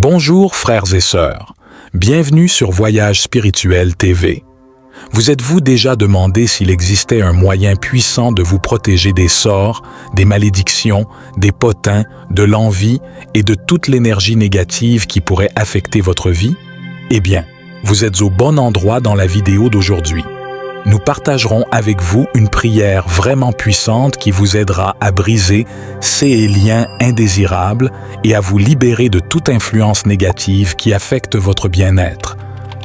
Bonjour frères et sœurs, bienvenue sur Voyage Spirituel TV. Vous êtes-vous déjà demandé s'il existait un moyen puissant de vous protéger des sorts, des malédictions, des potins, de l'envie et de toute l'énergie négative qui pourrait affecter votre vie? Eh bien, vous êtes au bon endroit dans la vidéo d'aujourd'hui. Nous partagerons avec vous une prière vraiment puissante qui vous aidera à briser ces liens indésirables et à vous libérer de toute influence négative qui affecte votre bien-être.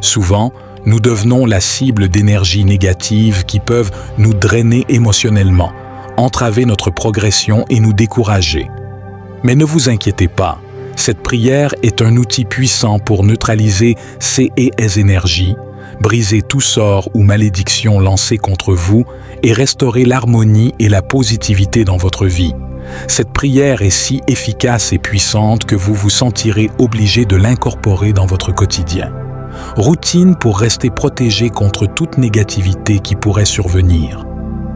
Souvent, nous devenons la cible d'énergies négatives qui peuvent nous drainer émotionnellement, entraver notre progression et nous décourager. Mais ne vous inquiétez pas, cette prière est un outil puissant pour neutraliser ces énergies, briser tout sort ou malédiction lancée contre vous et restaurer l'harmonie et la positivité dans votre vie. Cette prière est si efficace et puissante que vous vous sentirez obligé de l'incorporer dans votre quotidien. Routine pour rester protégé contre toute négativité qui pourrait survenir.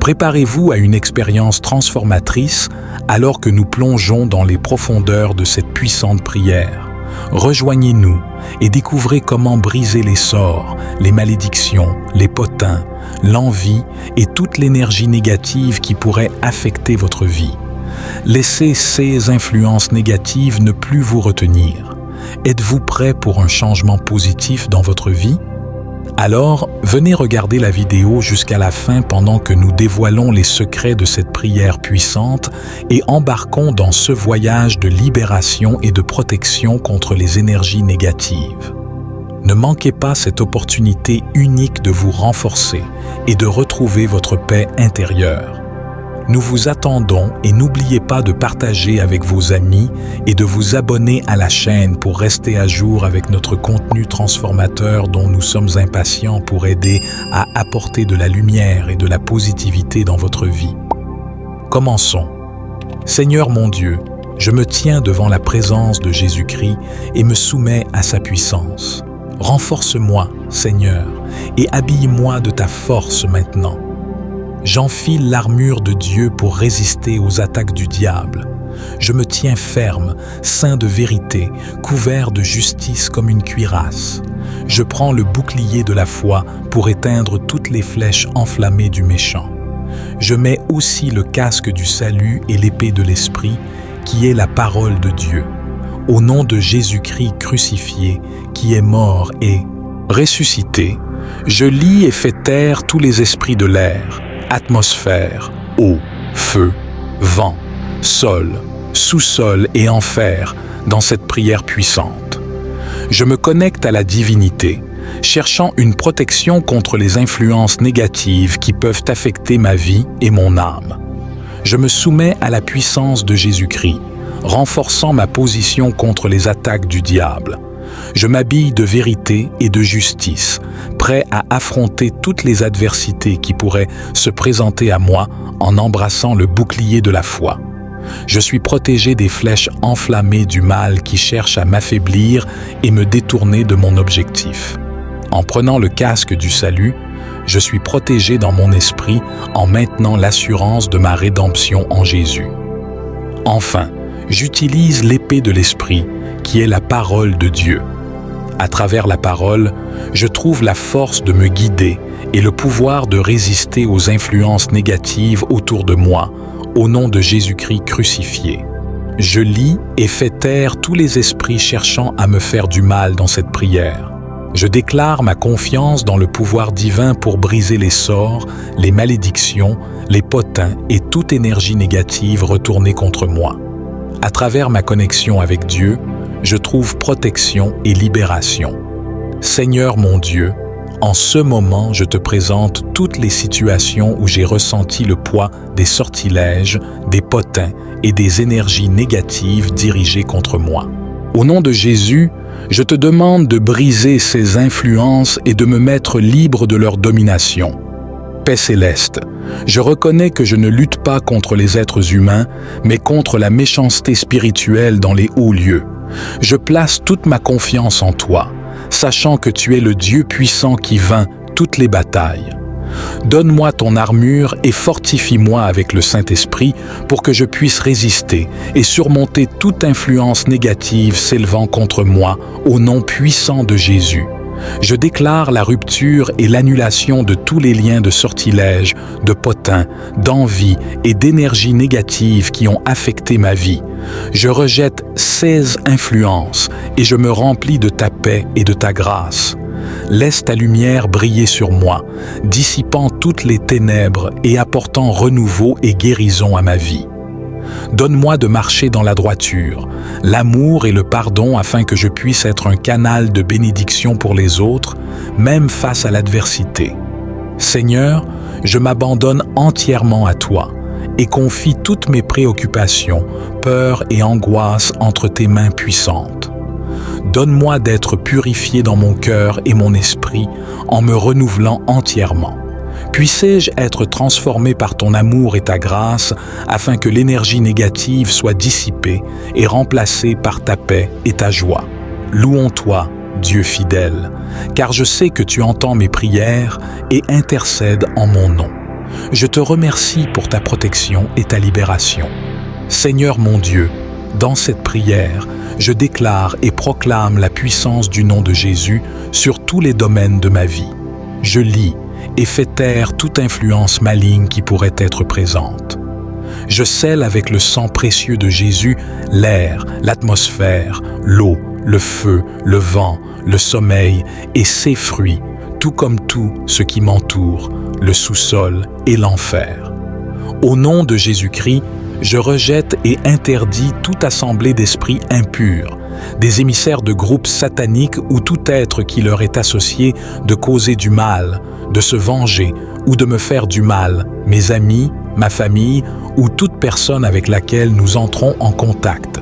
Préparez-vous à une expérience transformatrice alors que nous plongeons dans les profondeurs de cette puissante prière. Rejoignez-nous et découvrez comment briser les sorts, les malédictions, les potins, l'envie et toute l'énergie négative qui pourrait affecter votre vie. Laissez ces influences négatives ne plus vous retenir. Êtes-vous prêt pour un changement positif dans votre vie? Alors, venez regarder la vidéo jusqu'à la fin pendant que nous dévoilons les secrets de cette prière puissante et embarquons dans ce voyage de libération et de protection contre les énergies négatives. Ne manquez pas cette opportunité unique de vous renforcer et de retrouver votre paix intérieure. Nous vous attendons et n'oubliez pas de partager avec vos amis et de vous abonner à la chaîne pour rester à jour avec notre contenu transformateur dont nous sommes impatients pour aider à apporter de la lumière et de la positivité dans votre vie. Commençons. Seigneur mon Dieu, je me tiens devant la présence de Jésus-Christ et me soumets à sa puissance. Renforce-moi, Seigneur, et habille-moi de ta force maintenant. J'enfile l'armure de Dieu pour résister aux attaques du diable. Je me tiens ferme, ceint de vérité, couvert de justice comme une cuirasse. Je prends le bouclier de la foi pour éteindre toutes les flèches enflammées du méchant. Je mets aussi le casque du salut et l'épée de l'Esprit, qui est la parole de Dieu. Au nom de Jésus-Christ crucifié, qui est mort et ressuscité, je lie et fais taire tous les esprits de l'air, atmosphère, eau, feu, vent, sol, sous-sol et enfer dans cette prière puissante. Je me connecte à la divinité, cherchant une protection contre les influences négatives qui peuvent affecter ma vie et mon âme. Je me soumets à la puissance de Jésus-Christ, renforçant ma position contre les attaques du diable. Je m'habille de vérité et de justice, prêt à affronter toutes les adversités qui pourraient se présenter à moi en embrassant le bouclier de la foi. Je suis protégé des flèches enflammées du mal qui cherchent à m'affaiblir et me détourner de mon objectif. En prenant le casque du salut, je suis protégé dans mon esprit en maintenant l'assurance de ma rédemption en Jésus. Enfin, j'utilise l'épée de l'Esprit, qui est la parole de Dieu. À travers la parole, je trouve la force de me guider et le pouvoir de résister aux influences négatives autour de moi, au nom de Jésus-Christ crucifié. Je lis et fais taire tous les esprits cherchant à me faire du mal dans cette prière. Je déclare ma confiance dans le pouvoir divin pour briser les sorts, les malédictions, les potins et toute énergie négative retournée contre moi. À travers ma connexion avec Dieu, je trouve protection et libération. Seigneur mon Dieu, en ce moment, je te présente toutes les situations où j'ai ressenti le poids des sortilèges, des potins et des énergies négatives dirigées contre moi. Au nom de Jésus, je te demande de briser ces influences et de me mettre libre de leur domination. Paix céleste, je reconnais que je ne lutte pas contre les êtres humains, mais contre la méchanceté spirituelle dans les hauts lieux. Je place toute ma confiance en toi, sachant que tu es le Dieu puissant qui vainc toutes les batailles. Donne-moi ton armure et fortifie-moi avec le Saint-Esprit pour que je puisse résister et surmonter toute influence négative s'élevant contre moi au nom puissant de Jésus. Je déclare la rupture et l'annulation de tous les liens de sortilège, de potins, d'envie et d'énergie négative qui ont affecté ma vie. Je rejette 16 influences et je me remplis de ta paix et de ta grâce. Laisse ta lumière briller sur moi, dissipant toutes les ténèbres et apportant renouveau et guérison à ma vie. Donne-moi de marcher dans la droiture, l'amour et le pardon afin que je puisse être un canal de bénédiction pour les autres, même face à l'adversité. Seigneur, je m'abandonne entièrement à toi et confie toutes mes préoccupations, peurs et angoisses entre tes mains puissantes. Donne-moi d'être purifié dans mon cœur et mon esprit en me renouvelant entièrement. Puissé-je être transformé par ton amour et ta grâce afin que l'énergie négative soit dissipée et remplacée par ta paix et ta joie. Louons-toi, Dieu fidèle, car je sais que tu entends mes prières et intercèdes en mon nom. Je te remercie pour ta protection et ta libération. Seigneur mon Dieu, dans cette prière, je déclare et proclame la puissance du nom de Jésus sur tous les domaines de ma vie. Je lis et fais taire toute influence maligne qui pourrait être présente. Je scelle avec le sang précieux de Jésus l'air, l'atmosphère, l'eau, le feu, le vent, le sommeil et ses fruits, tout comme tout ce qui m'entoure, le sous-sol et l'enfer. Au nom de Jésus-Christ, je rejette et interdis toute assemblée d'esprits impurs, des émissaires de groupes sataniques ou tout être qui leur est associé de causer du mal, de se venger ou de me faire du mal, mes amis, ma famille ou toute personne avec laquelle nous entrons en contact.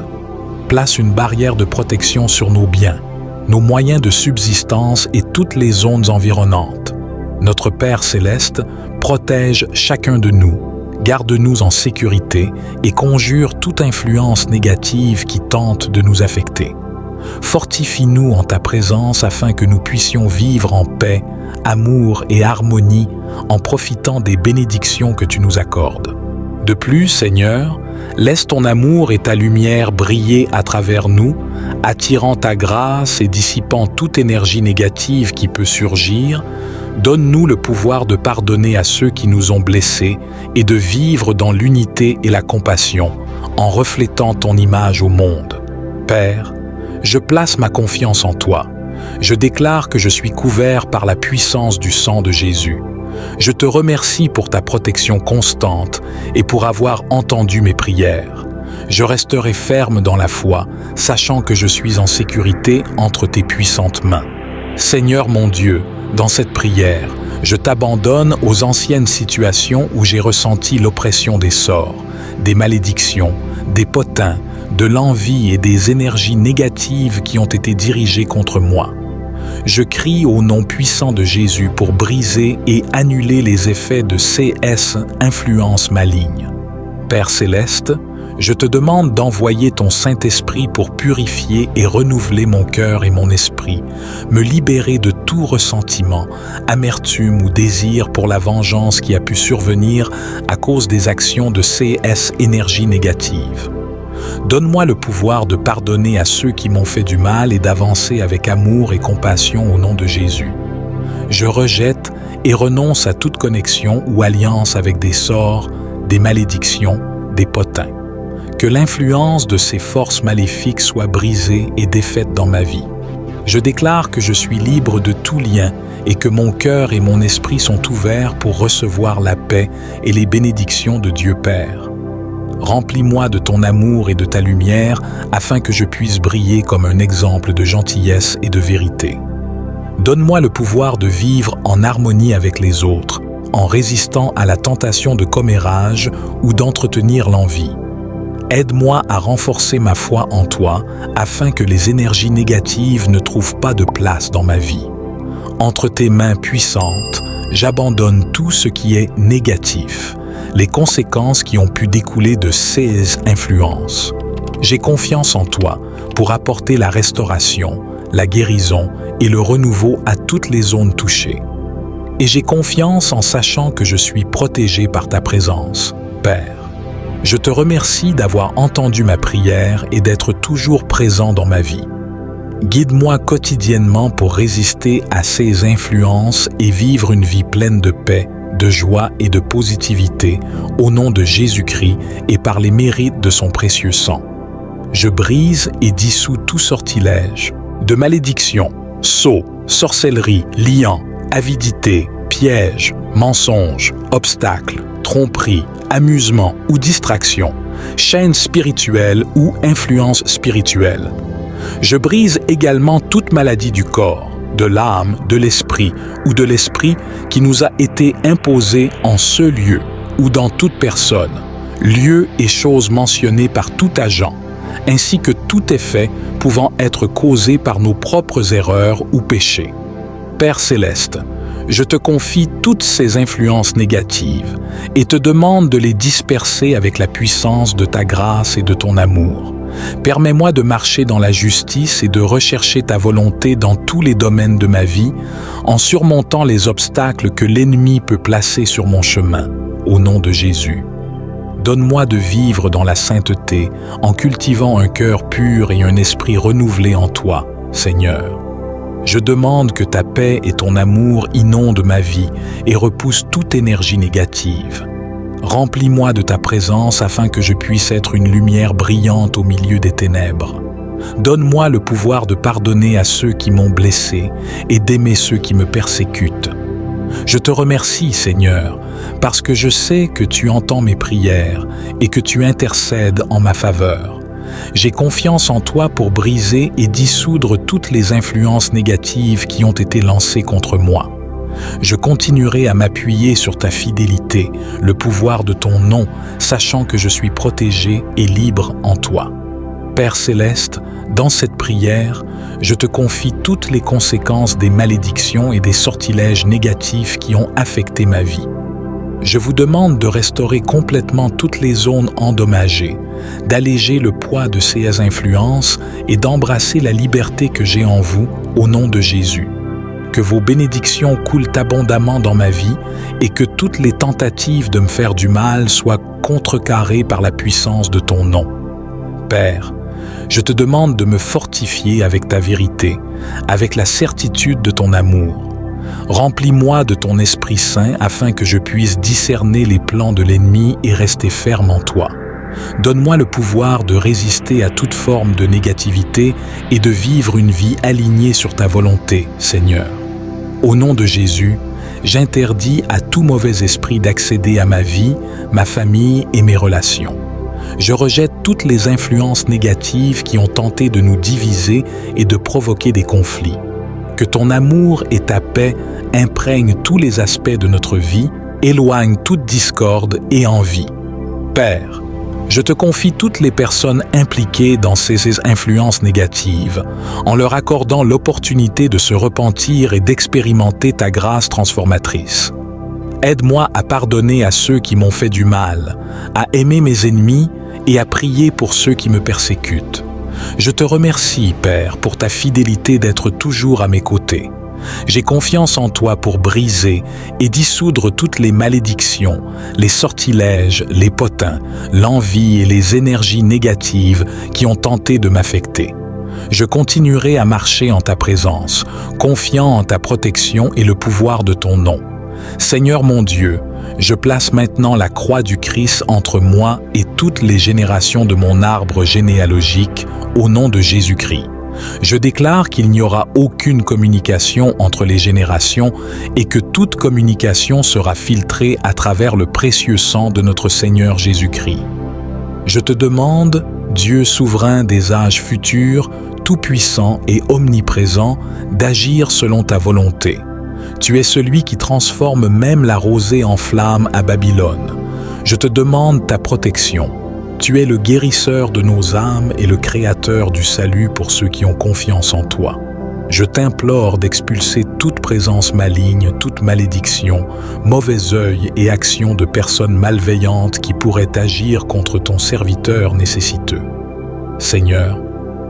Place une barrière de protection sur nos biens, nos moyens de subsistance et toutes les zones environnantes. Notre Père céleste protège chacun de nous, garde-nous en sécurité et conjure toute influence négative qui tente de nous affecter. Fortifie-nous en ta présence afin que nous puissions vivre en paix, amour et harmonie en profitant des bénédictions que tu nous accordes. De plus, Seigneur, laisse ton amour et ta lumière briller à travers nous, attirant ta grâce et dissipant toute énergie négative qui peut surgir. Donne-nous le pouvoir de pardonner à ceux qui nous ont blessés et de vivre dans l'unité et la compassion en reflétant ton image au monde. Père, je place ma confiance en toi. Je déclare que je suis couvert par la puissance du sang de Jésus. Je te remercie pour ta protection constante et pour avoir entendu mes prières. Je resterai ferme dans la foi, sachant que je suis en sécurité entre tes puissantes mains. Seigneur mon Dieu, dans cette prière, je t'abandonne aux anciennes situations où j'ai ressenti l'oppression des sorts, des malédictions, des potins, de l'envie et des énergies négatives qui ont été dirigées contre moi. Je crie au nom puissant de Jésus pour briser et annuler les effets de ces influences malignes. Père céleste, je te demande d'envoyer ton Saint-Esprit pour purifier et renouveler mon cœur et mon esprit, me libérer de tout ressentiment, amertume ou désir pour la vengeance qui a pu survenir à cause des actions de ces énergies négatives. Donne-moi le pouvoir de pardonner à ceux qui m'ont fait du mal et d'avancer avec amour et compassion au nom de Jésus. Je rejette et renonce à toute connexion ou alliance avec des sorts, des malédictions, des potins. Que l'influence de ces forces maléfiques soit brisée et défaite dans ma vie. Je déclare que je suis libre de tout lien et que mon cœur et mon esprit sont ouverts pour recevoir la paix et les bénédictions de Dieu Père. Remplis-moi de ton amour et de ta lumière afin que je puisse briller comme un exemple de gentillesse et de vérité. Donne-moi le pouvoir de vivre en harmonie avec les autres, en résistant à la tentation de commérage ou d'entretenir l'envie. Aide-moi à renforcer ma foi en toi afin que les énergies négatives ne trouvent pas de place dans ma vie. Entre tes mains puissantes, j'abandonne tout ce qui est négatif, les conséquences qui ont pu découler de ces influences. J'ai confiance en toi pour apporter la restauration, la guérison et le renouveau à toutes les zones touchées. et j'ai confiance en sachant que je suis protégé par ta présence, Père. Je te remercie d'avoir entendu ma prière et d'être toujours présent dans ma vie. Guide-moi quotidiennement pour résister à ces influences et vivre une vie pleine de paix, de joie et de positivité, au nom de Jésus-Christ et par les mérites de son précieux sang. Je brise et dissous tout sortilège, de malédiction, sceaux, sorcellerie, liant, avidité, piège, mensonge, obstacle, tromperie, amusement ou distraction, chaîne spirituelle ou influence spirituelle. Je brise également toute maladie du corps, de l'âme, de l'esprit ou de l'esprit qui nous a été imposée en ce lieu ou dans toute personne, lieu et chose mentionnés par tout agent, ainsi que tout effet pouvant être causé par nos propres erreurs ou péchés. Père céleste, je te confie toutes ces influences négatives et te demande de les disperser avec la puissance de ta grâce et de ton amour. Permets-moi de marcher dans la justice et de rechercher ta volonté dans tous les domaines de ma vie, en surmontant les obstacles que l'ennemi peut placer sur mon chemin, au nom de Jésus. Donne-moi de vivre dans la sainteté, en cultivant un cœur pur et un esprit renouvelé en toi, Seigneur. Je demande que ta paix et ton amour inondent ma vie et repoussent toute énergie négative. Remplis-moi de ta présence afin que je puisse être une lumière brillante au milieu des ténèbres. Donne-moi le pouvoir de pardonner à ceux qui m'ont blessé et d'aimer ceux qui me persécutent. Je te remercie, Seigneur, parce que je sais que tu entends mes prières et que tu intercèdes en ma faveur. J'ai confiance en toi pour briser et dissoudre toutes les influences négatives qui ont été lancées contre moi. Je continuerai à m'appuyer sur ta fidélité, le pouvoir de ton nom, sachant que je suis protégé et libre en toi. Père céleste, dans cette prière, je te confie toutes les conséquences des malédictions et des sortilèges négatifs qui ont affecté ma vie. Je vous demande de restaurer complètement toutes les zones endommagées, d'alléger le poids de ces influences et d'embrasser la liberté que j'ai en vous, au nom de Jésus. Que vos bénédictions coulent abondamment dans ma vie et que toutes les tentatives de me faire du mal soient contrecarrées par la puissance de ton nom. Père, je te demande de me fortifier avec ta vérité, avec la certitude de ton amour. Remplis-moi de ton Esprit Saint afin que je puisse discerner les plans de l'ennemi et rester ferme en toi. Donne-moi le pouvoir de résister à toute forme de négativité et de vivre une vie alignée sur ta volonté, Seigneur. Au nom de Jésus, j'interdis à tout mauvais esprit d'accéder à ma vie, ma famille et mes relations. Je rejette toutes les influences négatives qui ont tenté de nous diviser et de provoquer des conflits. Que ton amour et ta paix imprègnent tous les aspects de notre vie, éloignent toute discorde et envie. Père, je te confie toutes les personnes impliquées dans ces influences négatives, en leur accordant l'opportunité de se repentir et d'expérimenter ta grâce transformatrice. Aide-moi à pardonner à ceux qui m'ont fait du mal, à aimer mes ennemis et à prier pour ceux qui me persécutent. Je te remercie, Père, pour ta fidélité d'être toujours à mes côtés. J'ai confiance en toi pour briser et dissoudre toutes les malédictions, les sortilèges, les potins, l'envie et les énergies négatives qui ont tenté de m'affecter. Je continuerai à marcher en ta présence, confiant en ta protection et le pouvoir de ton nom. Seigneur mon Dieu, je place maintenant la croix du Christ entre moi et toutes les générations de mon arbre généalogique au nom de Jésus-Christ. Je déclare qu'il n'y aura aucune communication entre les générations et que toute communication sera filtrée à travers le précieux sang de notre Seigneur Jésus-Christ. Je te demande, Dieu souverain des âges futurs, tout-puissant et omniprésent, d'agir selon ta volonté. Tu es celui qui transforme même la rosée en flamme à Babylone. Je te demande ta protection. Tu es le guérisseur de nos âmes et le créateur du salut pour ceux qui ont confiance en toi. Je t'implore d'expulser toute présence maligne, toute malédiction, mauvais œil et action de personnes malveillantes qui pourraient agir contre ton serviteur nécessiteux. Seigneur,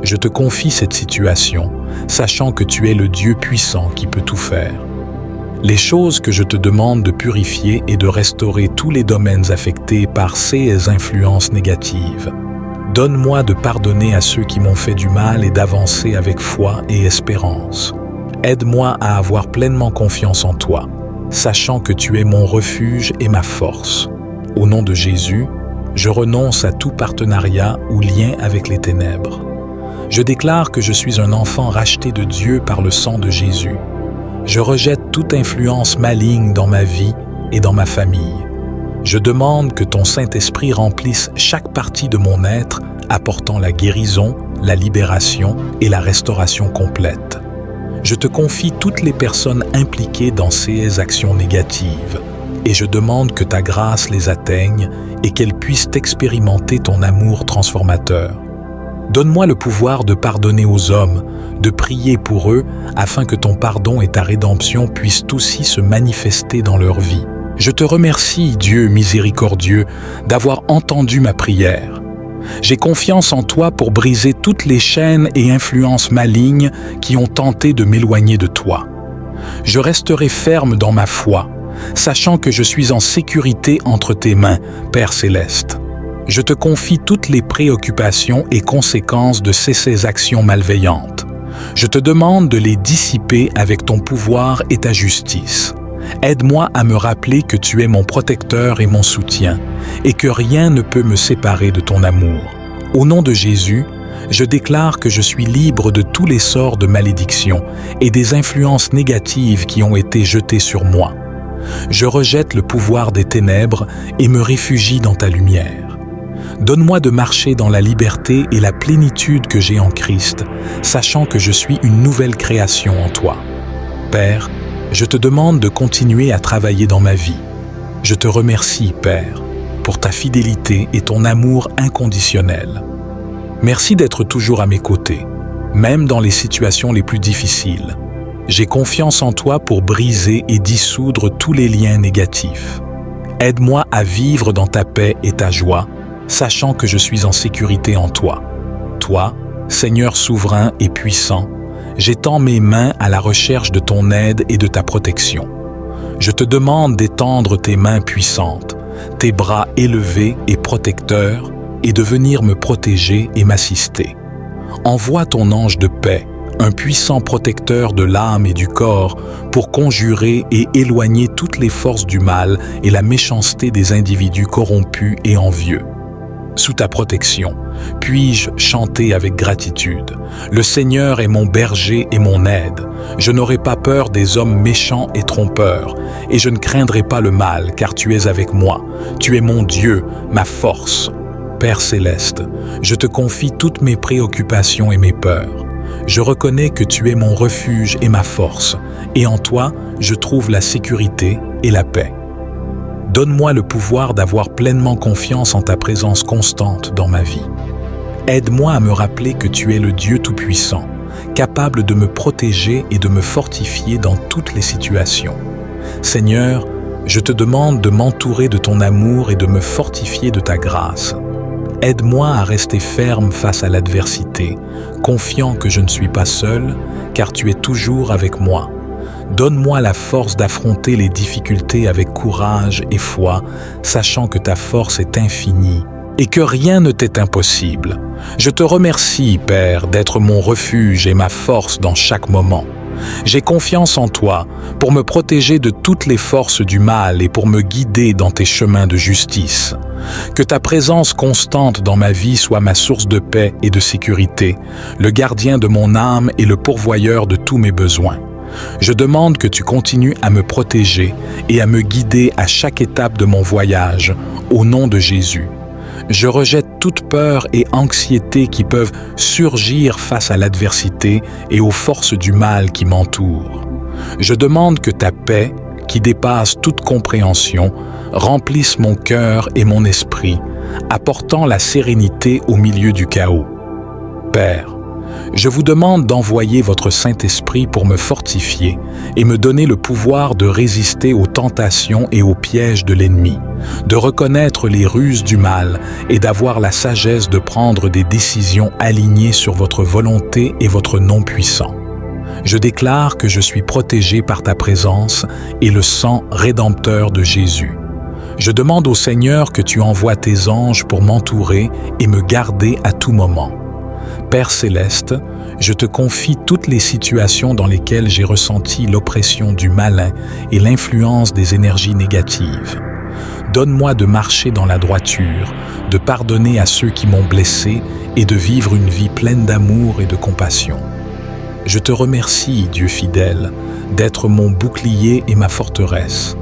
je te confie cette situation, sachant que tu es le Dieu puissant qui peut tout faire. Les choses que je te demande de purifier et de restaurer tous les domaines affectés par ces influences négatives. Donne-moi de pardonner à ceux qui m'ont fait du mal et d'avancer avec foi et espérance. Aide-moi à avoir pleinement confiance en toi, sachant que tu es mon refuge et ma force. Au nom de Jésus, je renonce à tout partenariat ou lien avec les ténèbres. Je déclare que je suis un enfant racheté de Dieu par le sang de Jésus. Je rejette toute influence maligne dans ma vie et dans ma famille. Je demande que ton Saint-Esprit remplisse chaque partie de mon être, apportant la guérison, la libération et la restauration complète. Je te confie toutes les personnes impliquées dans ces actions négatives et je demande que ta grâce les atteigne et qu'elles puissent expérimenter ton amour transformateur. Donne-moi le pouvoir de pardonner aux hommes, de prier pour eux afin que ton pardon et ta rédemption puissent aussi se manifester dans leur vie. Je te remercie, Dieu miséricordieux, d'avoir entendu ma prière. J'ai confiance en toi pour briser toutes les chaînes et influences malignes qui ont tenté de m'éloigner de toi. Je resterai ferme dans ma foi, sachant que je suis en sécurité entre tes mains, Père céleste. Je te confie toutes les préoccupations et conséquences de ces actions malveillantes. Je te demande de les dissiper avec ton pouvoir et ta justice. Aide-moi à me rappeler que tu es mon protecteur et mon soutien, et que rien ne peut me séparer de ton amour. Au nom de Jésus, je déclare que je suis libre de tous les sorts de malédiction et des influences négatives qui ont été jetées sur moi. Je rejette le pouvoir des ténèbres et me réfugie dans ta lumière. Donne-moi de marcher dans la liberté et la plénitude que j'ai en Christ, sachant que je suis une nouvelle création en toi. Père, je te demande de continuer à travailler dans ma vie. Je te remercie, Père, pour ta fidélité et ton amour inconditionnel. Merci d'être toujours à mes côtés, même dans les situations les plus difficiles. J'ai confiance en toi pour briser et dissoudre tous les liens négatifs. Aide-moi à vivre dans ta paix et ta joie, sachant que je suis en sécurité en toi. Toi, Seigneur souverain et puissant, j'étends mes mains à la recherche de ton aide et de ta protection. Je te demande d'étendre tes mains puissantes, tes bras élevés et protecteurs, et de venir me protéger et m'assister. Envoie ton ange de paix, un puissant protecteur de l'âme et du corps, pour conjurer et éloigner toutes les forces du mal et la méchanceté des individus corrompus et envieux. Sous ta protection, puis-je chanter avec gratitude. Le Seigneur est mon berger et mon aide. Je n'aurai pas peur des hommes méchants et trompeurs, et je ne craindrai pas le mal, car tu es avec moi. Tu es mon Dieu, ma force. Père céleste, je te confie toutes mes préoccupations et mes peurs. Je reconnais que tu es mon refuge et ma force, et en toi, je trouve la sécurité et la paix. Donne-moi le pouvoir d'avoir pleinement confiance en ta présence constante dans ma vie. Aide-moi à me rappeler que tu es le Dieu Tout-Puissant, capable de me protéger et de me fortifier dans toutes les situations. Seigneur, je te demande de m'entourer de ton amour et de me fortifier de ta grâce. Aide-moi à rester ferme face à l'adversité, confiant que je ne suis pas seul, car tu es toujours avec moi. Donne-moi la force d'affronter les difficultés avec courage et foi, sachant que ta force est infinie et que rien ne t'est impossible. Je te remercie, Père, d'être mon refuge et ma force dans chaque moment. J'ai confiance en toi pour me protéger de toutes les forces du mal et pour me guider dans tes chemins de justice. Que ta présence constante dans ma vie soit ma source de paix et de sécurité, le gardien de mon âme et le pourvoyeur de tous mes besoins. Je demande que tu continues à me protéger et à me guider à chaque étape de mon voyage, au nom de Jésus. Je rejette toute peur et anxiété qui peuvent surgir face à l'adversité et aux forces du mal qui m'entourent. Je demande que ta paix, qui dépasse toute compréhension, remplisse mon cœur et mon esprit, apportant la sérénité au milieu du chaos. Père, je vous demande d'envoyer votre Saint-Esprit pour me fortifier et me donner le pouvoir de résister aux tentations et aux pièges de l'ennemi, de reconnaître les ruses du mal et d'avoir la sagesse de prendre des décisions alignées sur votre volonté et votre nom puissant. Je déclare que je suis protégé par ta présence et le sang rédempteur de Jésus. Je demande au Seigneur que tu envoies tes anges pour m'entourer et me garder à tout moment. Père céleste, je te confie toutes les situations dans lesquelles j'ai ressenti l'oppression du malin et l'influence des énergies négatives. Donne-moi de marcher dans la droiture, de pardonner à ceux qui m'ont blessé et de vivre une vie pleine d'amour et de compassion. Je te remercie, Dieu fidèle, d'être mon bouclier et ma forteresse.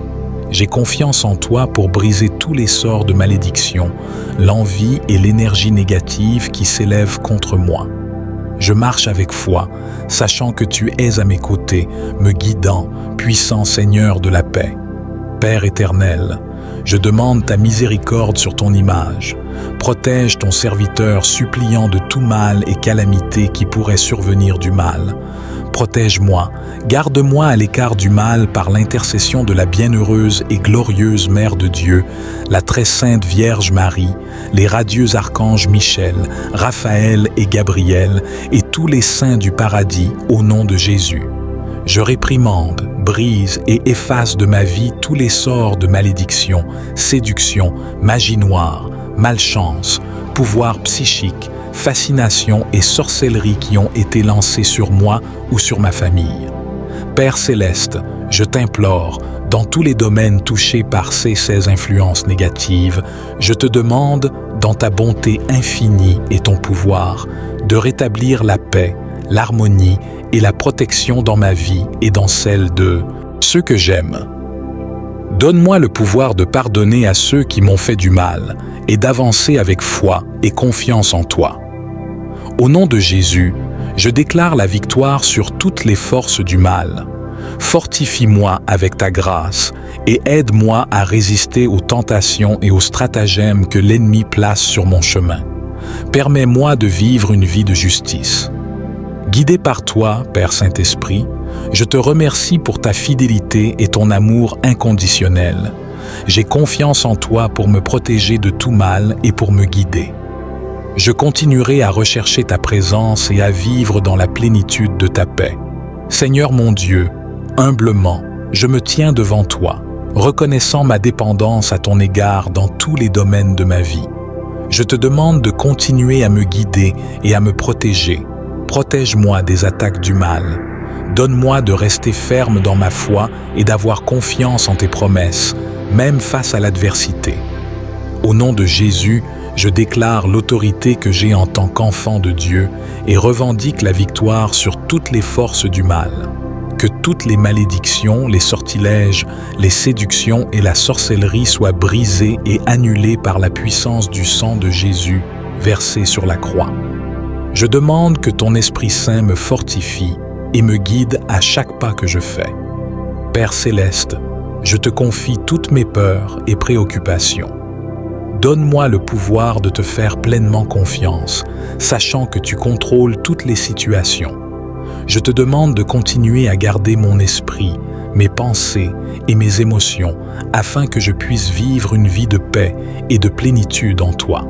J'ai confiance en toi pour briser tous les sorts de malédiction, l'envie et l'énergie négative qui s'élèvent contre moi. Je marche avec foi, sachant que tu es à mes côtés, me guidant, puissant Seigneur de la paix. Père éternel, je demande ta miséricorde sur ton image. Protège ton serviteur suppliant de tout mal et calamité qui pourrait survenir du mal. Protège-moi, garde-moi à l'écart du mal par l'intercession de la bienheureuse et glorieuse Mère de Dieu, la très sainte Vierge Marie, les radieux archanges Michel, Raphaël et Gabriel, et tous les saints du paradis au nom de Jésus. Je réprimande, brise et efface de ma vie tous les sorts de malédiction, séduction, magie noire, malchance, pouvoir psychique, fascination et sorcellerie qui ont été lancés sur moi ou sur ma famille. Père céleste, je t'implore, dans tous les domaines touchés par ces influences négatives, je te demande, dans ta bonté infinie et ton pouvoir, de rétablir la paix, l'harmonie et la protection dans ma vie et dans celle de ceux que j'aime. Donne-moi le pouvoir de pardonner à ceux qui m'ont fait du mal et d'avancer avec foi et confiance en toi. Au nom de Jésus, je déclare la victoire sur toutes les forces du mal. Fortifie-moi avec ta grâce et aide-moi à résister aux tentations et aux stratagèmes que l'ennemi place sur mon chemin. Permets-moi de vivre une vie de justice. Guidé par toi, Père Saint-Esprit, je te remercie pour ta fidélité et ton amour inconditionnel. J'ai confiance en toi pour me protéger de tout mal et pour me guider. Je continuerai à rechercher ta présence et à vivre dans la plénitude de ta paix. Seigneur mon Dieu, humblement, je me tiens devant toi, reconnaissant ma dépendance à ton égard dans tous les domaines de ma vie. Je te demande de continuer à me guider et à me protéger. Protège-moi des attaques du mal. Donne-moi de rester ferme dans ma foi et d'avoir confiance en tes promesses, même face à l'adversité. Au nom de Jésus, je déclare l'autorité que j'ai en tant qu'enfant de Dieu et revendique la victoire sur toutes les forces du mal. Que toutes les malédictions, les sortilèges, les séductions et la sorcellerie soient brisées et annulées par la puissance du sang de Jésus versé sur la croix. Je demande que ton Esprit Saint me fortifie et me guide à chaque pas que je fais. Père céleste, je te confie toutes mes peurs et préoccupations. Donne-moi le pouvoir de te faire pleinement confiance, sachant que tu contrôles toutes les situations. Je te demande de continuer à garder mon esprit, mes pensées et mes émotions, afin que je puisse vivre une vie de paix et de plénitude en toi.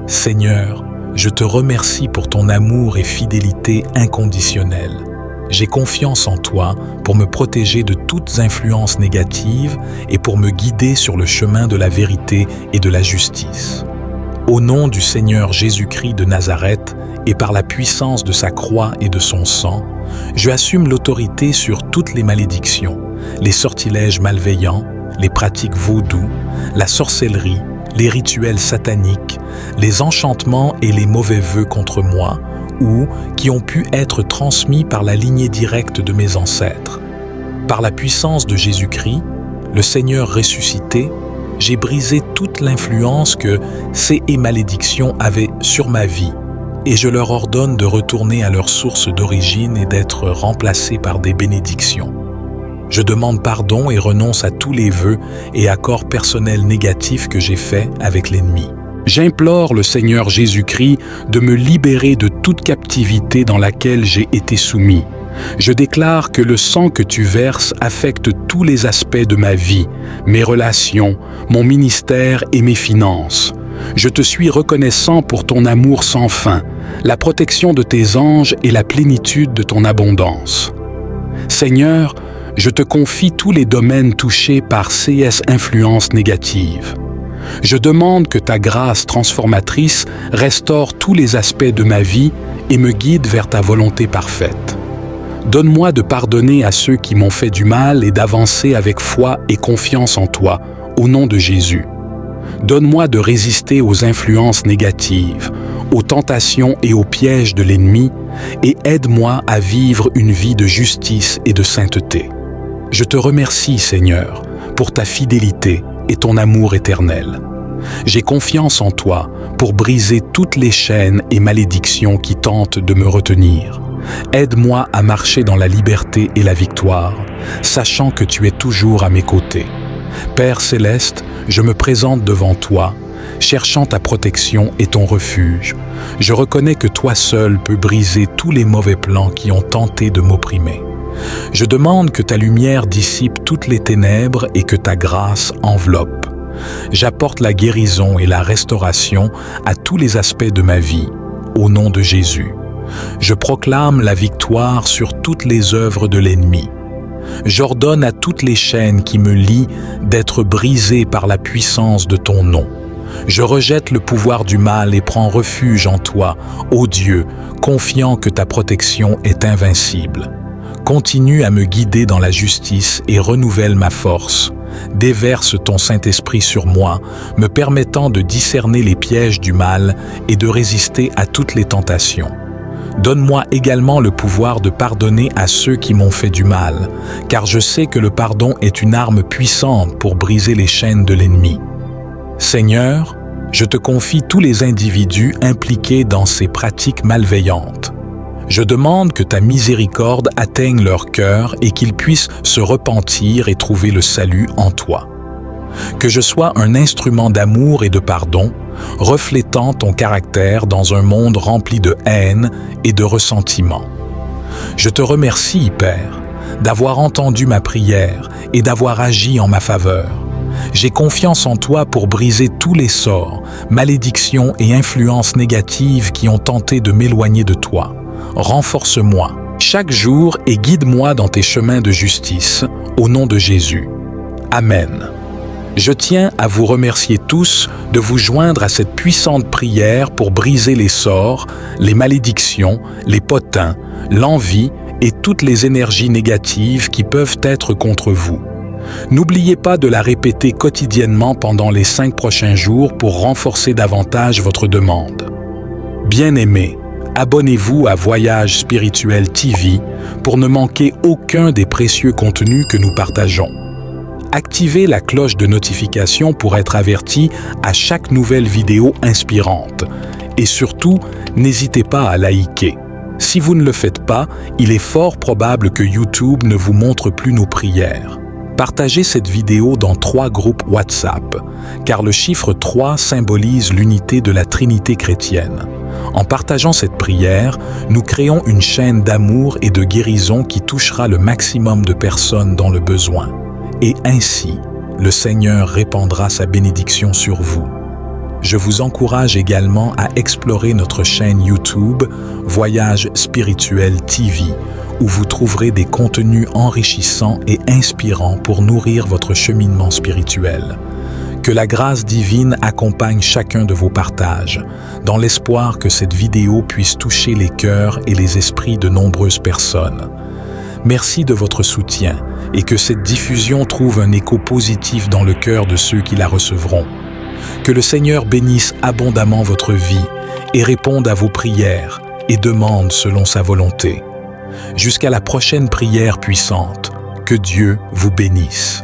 Seigneur, je te remercie pour ton amour et fidélité inconditionnelle. J'ai confiance en toi pour me protéger de toutes influences négatives et pour me guider sur le chemin de la vérité et de la justice. Au nom du Seigneur Jésus-Christ de Nazareth et par la puissance de sa croix et de son sang, je assume l'autorité sur toutes les malédictions, les sortilèges malveillants, les pratiques vaudou, la sorcellerie, les rituels sataniques, les enchantements et les mauvais vœux contre moi, ou qui ont pu être transmis par la lignée directe de mes ancêtres. Par la puissance de Jésus-Christ, le Seigneur ressuscité, j'ai brisé toute l'influence que ces malédictions avaient sur ma vie, et je leur ordonne de retourner à leur source d'origine et d'être remplacées par des bénédictions. Je demande pardon et renonce à tous les vœux et accords personnels négatifs que j'ai faits avec l'ennemi. J'implore le Seigneur Jésus-Christ de me libérer de toute captivité dans laquelle j'ai été soumis. Je déclare que le sang que tu verses affecte tous les aspects de ma vie, mes relations, mon ministère et mes finances. Je te suis reconnaissant pour ton amour sans fin, la protection de tes anges et la plénitude de ton abondance. Seigneur, je te confie tous les domaines touchés par CS influence négative. Je demande que ta grâce transformatrice restaure tous les aspects de ma vie et me guide vers ta volonté parfaite. Donne-moi de pardonner à ceux qui m'ont fait du mal et d'avancer avec foi et confiance en toi, au nom de Jésus. Donne-moi de résister aux influences négatives, aux tentations et aux pièges de l'ennemi, et aide-moi à vivre une vie de justice et de sainteté. Je te remercie, Seigneur, pour ta fidélité et ton amour éternel. J'ai confiance en toi pour briser toutes les chaînes et malédictions qui tentent de me retenir. Aide-moi à marcher dans la liberté et la victoire, sachant que tu es toujours à mes côtés. Père céleste, je me présente devant toi, cherchant ta protection et ton refuge. Je reconnais que toi seul peux briser tous les mauvais plans qui ont tenté de m'opprimer. Je demande que ta lumière dissipe toutes les ténèbres et que ta grâce enveloppe. J'apporte la guérison et la restauration à tous les aspects de ma vie, au nom de Jésus. Je proclame la victoire sur toutes les œuvres de l'ennemi. J'ordonne à toutes les chaînes qui me lient d'être brisées par la puissance de ton nom. Je rejette le pouvoir du mal et prends refuge en toi, ô Dieu, confiant que ta protection est invincible. Continue à me guider dans la justice et renouvelle ma force. Déverse ton Saint-Esprit sur moi, me permettant de discerner les pièges du mal et de résister à toutes les tentations. Donne-moi également le pouvoir de pardonner à ceux qui m'ont fait du mal, car je sais que le pardon est une arme puissante pour briser les chaînes de l'ennemi. Seigneur, je te confie tous les individus impliqués dans ces pratiques malveillantes. Je demande que ta miséricorde atteigne leur cœur et qu'ils puissent se repentir et trouver le salut en toi. Que je sois un instrument d'amour et de pardon, reflétant ton caractère dans un monde rempli de haine et de ressentiment. Je te remercie, Père, d'avoir entendu ma prière et d'avoir agi en ma faveur. J'ai confiance en toi pour briser tous les sorts, malédictions et influences négatives qui ont tenté de m'éloigner de toi. Renforce-moi chaque jour et guide-moi dans tes chemins de justice, au nom de Jésus. Amen. Je tiens à vous remercier tous de vous joindre à cette puissante prière pour briser les sorts, les malédictions, les potins, l'envie et toutes les énergies négatives qui peuvent être contre vous. N'oubliez pas de la répéter quotidiennement pendant les 5 prochains jours pour renforcer davantage votre demande. Bien-aimés, abonnez-vous à Voyage Spirituel TV pour ne manquer aucun des précieux contenus que nous partageons. Activez la cloche de notification pour être averti à chaque nouvelle vidéo inspirante. Et surtout, n'hésitez pas à liker. Si vous ne le faites pas, il est fort probable que YouTube ne vous montre plus nos prières. Partagez cette vidéo dans 3 groupes WhatsApp, car le chiffre 3 symbolise l'unité de la Trinité chrétienne. En partageant cette prière, nous créons une chaîne d'amour et de guérison qui touchera le maximum de personnes dans le besoin. Et ainsi, le Seigneur répandra sa bénédiction sur vous. Je vous encourage également à explorer notre chaîne YouTube Voyage Spirituel TV, où vous trouverez des contenus enrichissants et inspirants pour nourrir votre cheminement spirituel. Que la grâce divine accompagne chacun de vos partages, dans l'espoir que cette vidéo puisse toucher les cœurs et les esprits de nombreuses personnes. Merci de votre soutien et que cette diffusion trouve un écho positif dans le cœur de ceux qui la recevront. Que le Seigneur bénisse abondamment votre vie et réponde à vos prières et demande selon sa volonté. Jusqu'à la prochaine prière puissante, que Dieu vous bénisse.